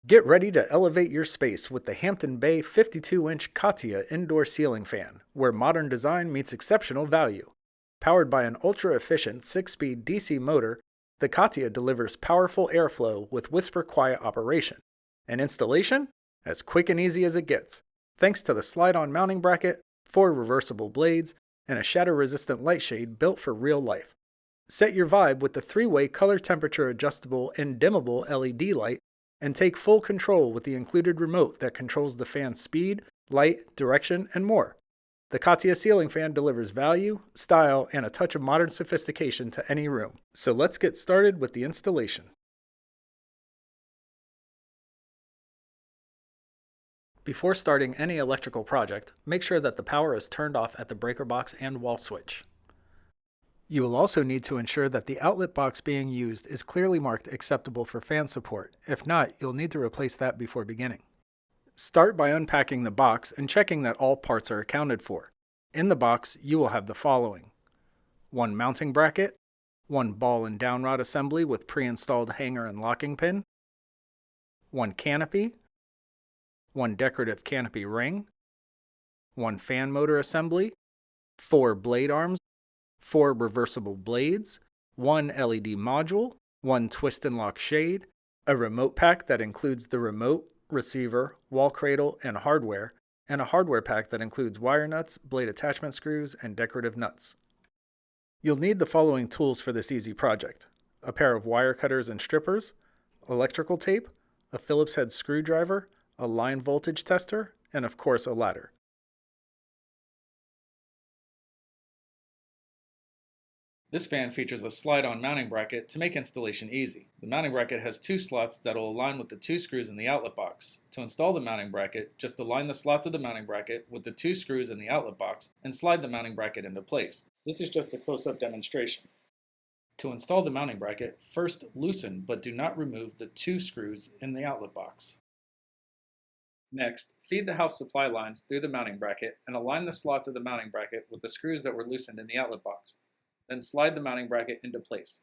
Get ready to elevate your space with the Hampton Bay 52-inch Katia indoor ceiling fan, where modern design meets exceptional value. Powered by an ultra-efficient 6-speed DC motor, the Katia delivers powerful airflow with whisper-quiet operation. And installation? As quick and easy as it gets, thanks to the slide-on mounting bracket, 4 reversible blades, and a shatter-resistant light shade built for real life. Set your vibe with the 3-way color temperature adjustable and dimmable LED light, and take full control with the included remote that controls the fan's speed, light, direction, and more. The Katia ceiling fan delivers value, style, and a touch of modern sophistication to any room. So let's get started with the installation. Before starting any electrical project, make sure that the power is turned off at the breaker box and wall switch. You will also need to ensure that the outlet box being used is clearly marked acceptable for fan support. If not, you'll need to replace that before beginning. Start by unpacking the box and checking that all parts are accounted for. In the box, you will have the following: 1 mounting bracket, 1 ball and downrod assembly with pre-installed hanger and locking pin, 1 canopy, 1 decorative canopy ring, 1 fan motor assembly, 4 blade arms, 4 reversible blades, 1 LED module, 1 twist and lock shade, a remote pack that includes the remote, receiver, wall cradle, and hardware, and a hardware pack that includes wire nuts, blade attachment screws, and decorative nuts. You'll need the following tools for this easy project: a pair of wire cutters and strippers, electrical tape, a Phillips head screwdriver, a line voltage tester, and of course a ladder. This fan features a slide-on mounting bracket to make installation easy. The mounting bracket has 2 slots that will align with the 2 screws in the outlet box. To install the mounting bracket, just align the slots of the mounting bracket with the 2 screws in the outlet box and slide the mounting bracket into place. This is just a close-up demonstration. To install the mounting bracket, first loosen but do not remove the 2 screws in the outlet box. Next, feed the house supply lines through the mounting bracket and align the slots of the mounting bracket with the screws that were loosened in the outlet box. Then slide the mounting bracket into place.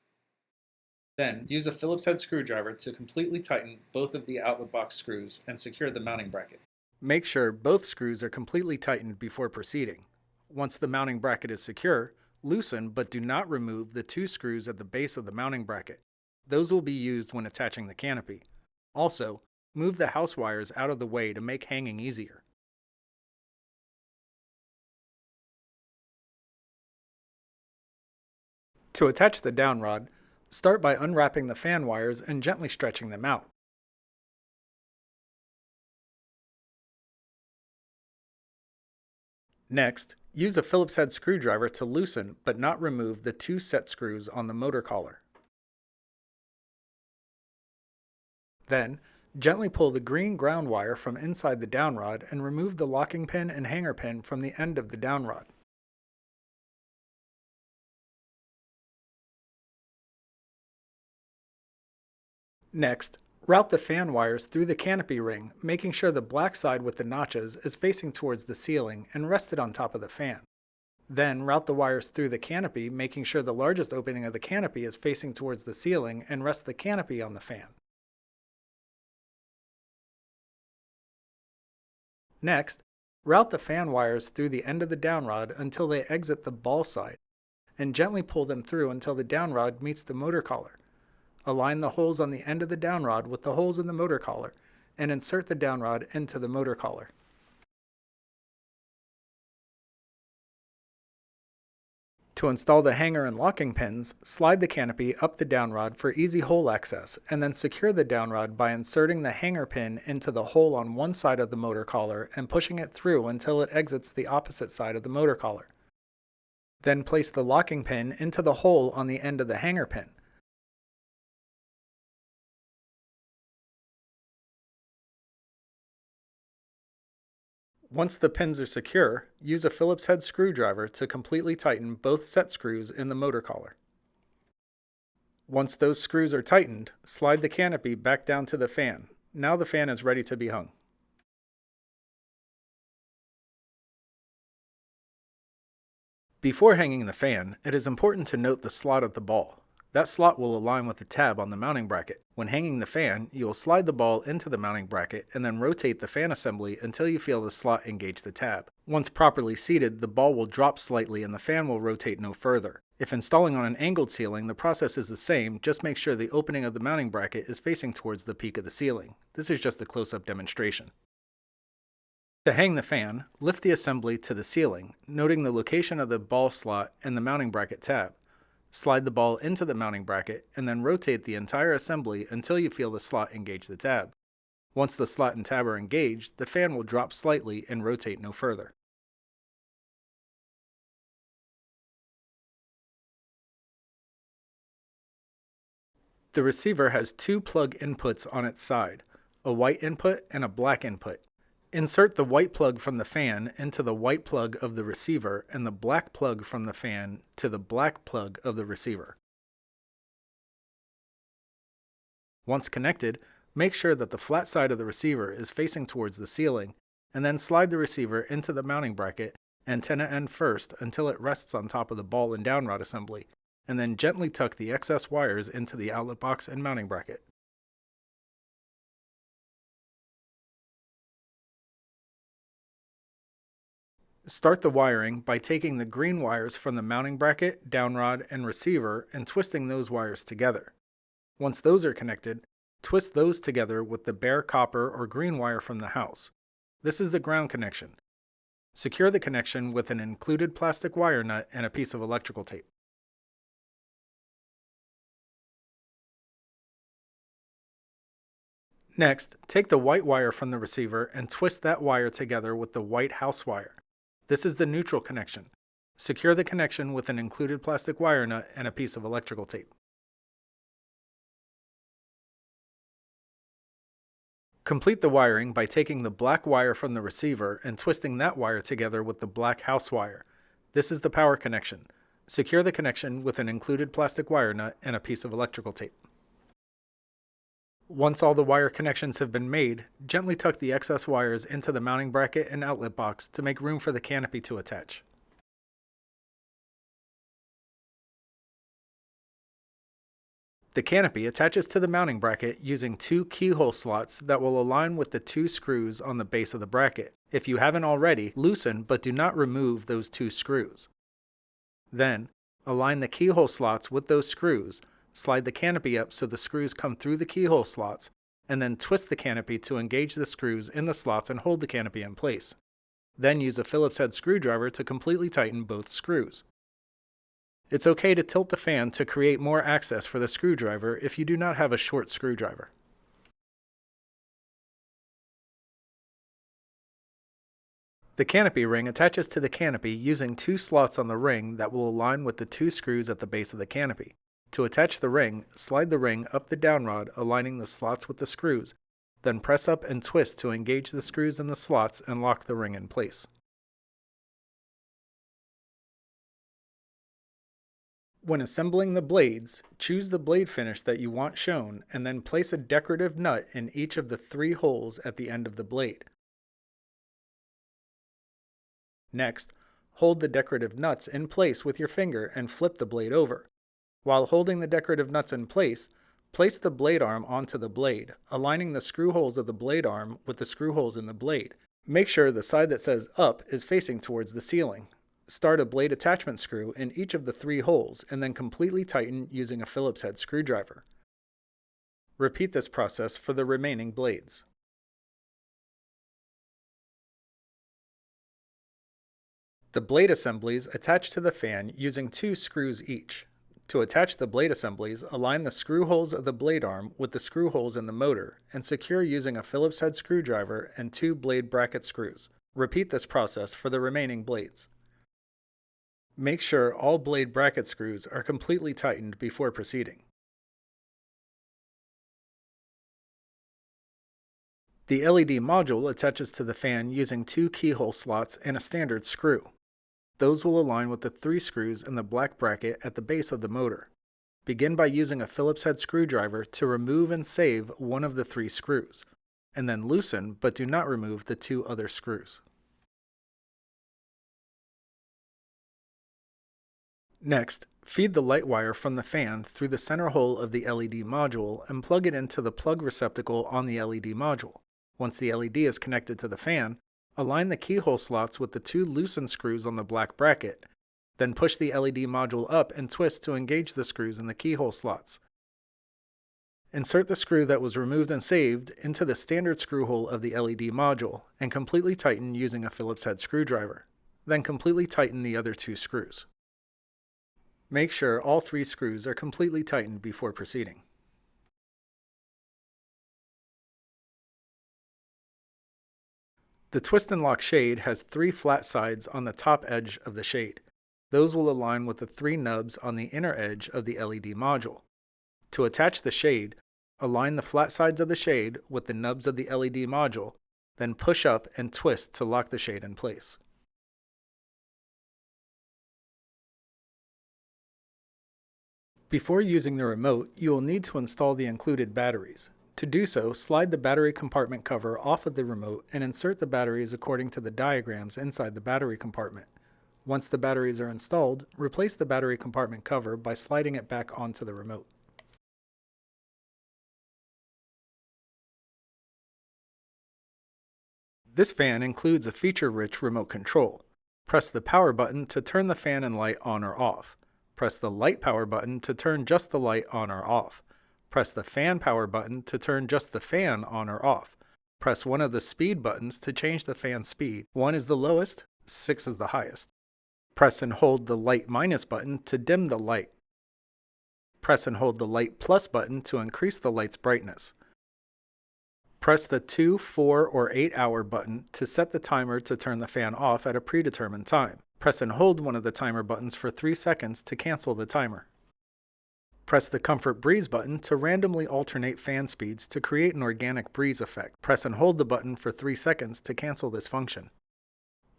Then, use a Phillips head screwdriver to completely tighten both of the outlet box screws and secure the mounting bracket. Make sure both screws are completely tightened before proceeding. Once the mounting bracket is secure, loosen but do not remove the 2 screws at the base of the mounting bracket. Those will be used when attaching the canopy. Also, move the house wires out of the way to make hanging easier. To attach the downrod, start by unwrapping the fan wires and gently stretching them out. Next, use a Phillips head screwdriver to loosen but not remove the 2 set screws on the motor collar. Then, gently pull the green ground wire from inside the downrod and remove the locking pin and hanger pin from the end of the downrod. Next, route the fan wires through the canopy ring, making sure the black side with the notches is facing towards the ceiling and rested on top of the fan. Then route the wires through the canopy, making sure the largest opening of the canopy is facing towards the ceiling, and rest the canopy on the fan. Next, route the fan wires through the end of the downrod until they exit the ball side, and gently pull them through until the downrod meets the motor collar. Align the holes on the end of the downrod with the holes in the motor collar, and insert the downrod into the motor collar. To install the hanger and locking pins, slide the canopy up the downrod for easy hole access, and then secure the downrod by inserting the hanger pin into the hole on one side of the motor collar and pushing it through until it exits the opposite side of the motor collar. Then place the locking pin into the hole on the end of the hanger pin. Once the pins are secure, use a Phillips head screwdriver to completely tighten both set screws in the motor collar. Once those screws are tightened, slide the canopy back down to the fan. Now the fan is ready to be hung. Before hanging the fan, it is important to note the slot of the ball. That slot will align with the tab on the mounting bracket. When hanging the fan, you will slide the ball into the mounting bracket and then rotate the fan assembly until you feel the slot engage the tab. Once properly seated, the ball will drop slightly and the fan will rotate no further. If installing on an angled ceiling, the process is the same, just make sure the opening of the mounting bracket is facing towards the peak of the ceiling. This is just a close-up demonstration. To hang the fan, lift the assembly to the ceiling, noting the location of the ball slot and the mounting bracket tab. Slide the ball into the mounting bracket and then rotate the entire assembly until you feel the slot engage the tab. Once the slot and tab are engaged, the fan will drop slightly and rotate no further. The receiver has two plug inputs on its side, a white input and a black input. Insert the white plug from the fan into the white plug of the receiver and the black plug from the fan to the black plug of the receiver. Once connected, make sure that the flat side of the receiver is facing towards the ceiling, and then slide the receiver into the mounting bracket, antenna end first until it rests on top of the ball and downrod assembly, and then gently tuck the excess wires into the outlet box and mounting bracket. Start the wiring by taking the green wires from the mounting bracket, downrod, and receiver and twisting those wires together. Once those are connected, twist those together with the bare copper or green wire from the house. This is the ground connection. Secure the connection with an included plastic wire nut and a piece of electrical tape. Next, take the white wire from the receiver and twist that wire together with the white house wire. This is the neutral connection. Secure the connection with an included plastic wire nut and a piece of electrical tape. Complete the wiring by taking the black wire from the receiver and twisting that wire together with the black house wire. This is the power connection. Secure the connection with an included plastic wire nut and a piece of electrical tape. Once all the wire connections have been made, gently tuck the excess wires into the mounting bracket and outlet box to make room for the canopy to attach. The canopy attaches to the mounting bracket using two keyhole slots that will align with the two screws on the base of the bracket. If you haven't already, loosen but do not remove those two screws. Then, align the keyhole slots with those screws. Slide the canopy up so the screws come through the keyhole slots, and then twist the canopy to engage the screws in the slots and hold the canopy in place. Then use a Phillips head screwdriver to completely tighten both screws. It's okay to tilt the fan to create more access for the screwdriver if you do not have a short screwdriver. The canopy ring attaches to the canopy using two slots on the ring that will align with the two screws at the base of the canopy. To attach the ring, slide the ring up the downrod, aligning the slots with the screws, then press up and twist to engage the screws in the slots and lock the ring in place. When assembling the blades, choose the blade finish that you want shown and then place a decorative nut in each of the three holes at the end of the blade. Next, hold the decorative nuts in place with your finger and flip the blade over. While holding the decorative nuts in place, place the blade arm onto the blade, aligning the screw holes of the blade arm with the screw holes in the blade. Make sure the side that says up is facing towards the ceiling. Start a blade attachment screw in each of the three holes and then completely tighten using a Phillips head screwdriver. Repeat this process for the remaining blades. The blade assemblies attach to the fan using two screws each. To attach the blade assemblies, align the screw holes of the blade arm with the screw holes in the motor and secure using a Phillips head screwdriver and two blade bracket screws. Repeat this process for the remaining blades. Make sure all blade bracket screws are completely tightened before proceeding. The LED module attaches to the fan using two keyhole slots and a standard screw. Those will align with the three screws in the black bracket at the base of the motor. Begin by using a Phillips head screwdriver to remove and save one of the three screws, and then loosen but do not remove the two other screws. Next, feed the light wire from the fan through the center hole of the LED module and plug it into the plug receptacle on the LED module. Once the LED is connected to the fan, align the keyhole slots with the 2 loosened screws on the black bracket. Then push the LED module up and twist to engage the screws in the keyhole slots. Insert the screw that was removed and saved into the standard screw hole of the LED module and completely tighten using a Phillips head screwdriver. Then completely tighten the other 2 screws. Make sure all 3 screws are completely tightened before proceeding. The twist and lock shade has 3 flat sides on the top edge of the shade. Those will align with the 3 nubs on the inner edge of the LED module. To attach the shade, align the flat sides of the shade with the nubs of the LED module, then push up and twist to lock the shade in place. Before using the remote, you will need to install the included batteries. To do so, slide the battery compartment cover off of the remote and insert the batteries according to the diagrams inside the battery compartment. Once the batteries are installed, replace the battery compartment cover by sliding it back onto the remote. This fan includes a feature-rich remote control. Press the power button to turn the fan and light on or off. Press the light power button to turn just the light on or off. Press the fan power button to turn just the fan on or off. Press one of the speed buttons to change the fan speed. 1 is the lowest, 6 is the highest. Press and hold the light minus button to dim the light. Press and hold the light plus button to increase the light's brightness. Press the 2, 4, or 8 hour button to set the timer to turn the fan off at a predetermined time. Press and hold one of the timer buttons for 3 seconds to cancel the timer. Press the Comfort Breeze button to randomly alternate fan speeds to create an organic breeze effect. Press and hold the button for 3 seconds to cancel this function.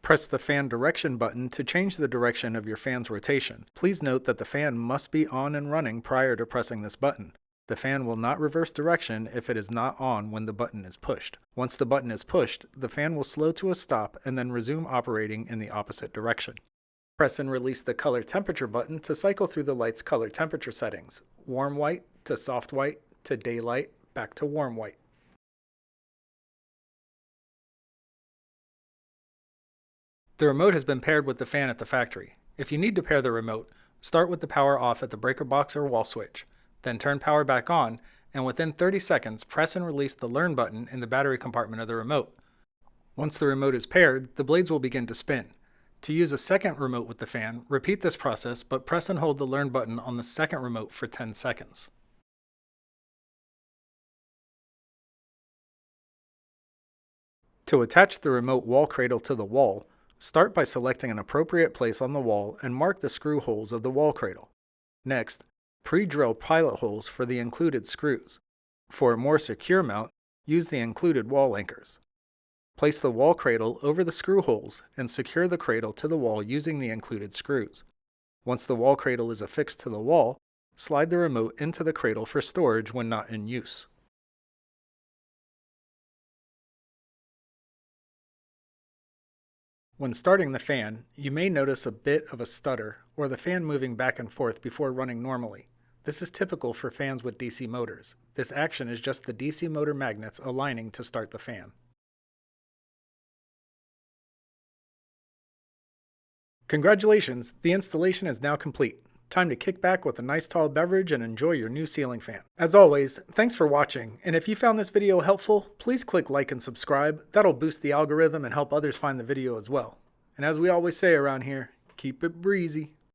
Press the Fan Direction button to change the direction of your fan's rotation. Please note that the fan must be on and running prior to pressing this button. The fan will not reverse direction if it is not on when the button is pushed. Once the button is pushed, the fan will slow to a stop and then resume operating in the opposite direction. Press and release the Color Temperature button to cycle through the light's color temperature settings. Warm white to soft white to daylight, back to warm white. The remote has been paired with the fan at the factory. If you need to pair the remote, start with the power off at the breaker box or wall switch. Then turn power back on, and within 30 seconds, press and release the Learn button in the battery compartment of the remote. Once the remote is paired, the blades will begin to spin. To use a second remote with the fan, repeat this process, but press and hold the Learn button on the second remote for 10 seconds. To attach the remote wall cradle to the wall, start by selecting an appropriate place on the wall and mark the screw holes of the wall cradle. Next, pre-drill pilot holes for the included screws. For a more secure mount, use the included wall anchors. Place the wall cradle over the screw holes and secure the cradle to the wall using the included screws. Once the wall cradle is affixed to the wall, slide the remote into the cradle for storage when not in use. When starting the fan, you may notice a bit of a stutter or the fan moving back and forth before running normally. This is typical for fans with DC motors. This action is just the DC motor magnets aligning to start the fan. Congratulations, the installation is now complete. Time to kick back with a nice tall beverage and enjoy your new ceiling fan. As always, thanks for watching, and if you found this video helpful, please click like and subscribe. That'll boost the algorithm and help others find the video as well. And as we always say around here, keep it breezy.